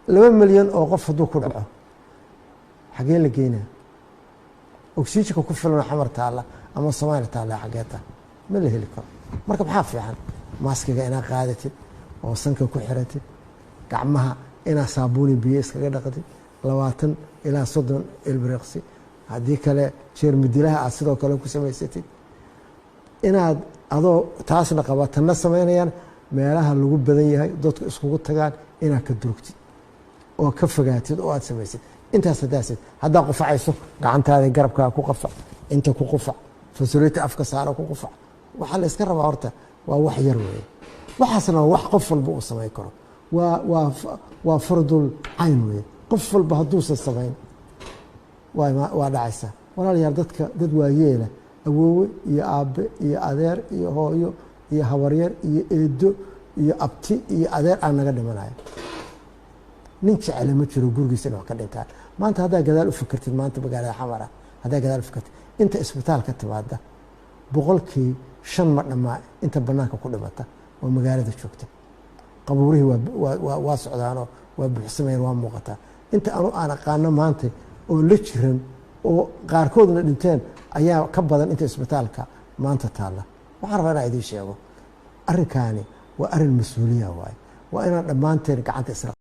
2 milyan oo qof hadduu ku dhaco xagee la geynaa oksijiinka ku filan xamar taala ama Soomaaliya taala xageeta ma la heli karo marka maxaa fiican maaskiga inaad qaadatid oo sanka ku xiratid gacmaha inaad saabuun biyo iskaga dhaqatid 20 ilaa 30 ilbiriqsi haddii kale jeermidilaha aad sidoo kale ku samaysatid inaad adoo taasna qabatana samaynayaan meelaha lagu badan yahay dadku iskugu tagaan inaad ka durugtid oo ka fogaatid oo aad samaysid intaas haddaa qufacayso gacantaada garabkaaga ku qafac inta ku qufac fasulita afka saaro ku qufac waxa la iska rabaa horta waa wax yar weeye waxaasna wax qof walba uu samayn karo waa fardul cayn weeye qof walba hadduusan samayn waa dhacaysa walaalayaal dad waayeela awoowe iyo aabe iyo adeer iyo hooyo iyo habaryar iyo eedo iyo abti iyo adeer aan naga dhimanayo nin jecel ma jiro gurigiisa inuu ka dhintaan maanta haddaa gadaal u fikirtid maanta magaalada xamar haddaa gadaal u fikirtid inta isbitaalka timaada 5% ma dhamaa inta banaanka ku dhimata oo magaalada joogta qabuurihii waa socdaanoo waa buuxsamayeen waa muuqataa inta aan aqaano maanta oo la jiran oo qaarkoodna dhinteen ayaa ka badan inta isbitaalka maanta taala waxaan rabaa inaan idiin sheego arrinkaani waa arrin mas-uuliya waaye waa inaan dhammaanteen gacanta isla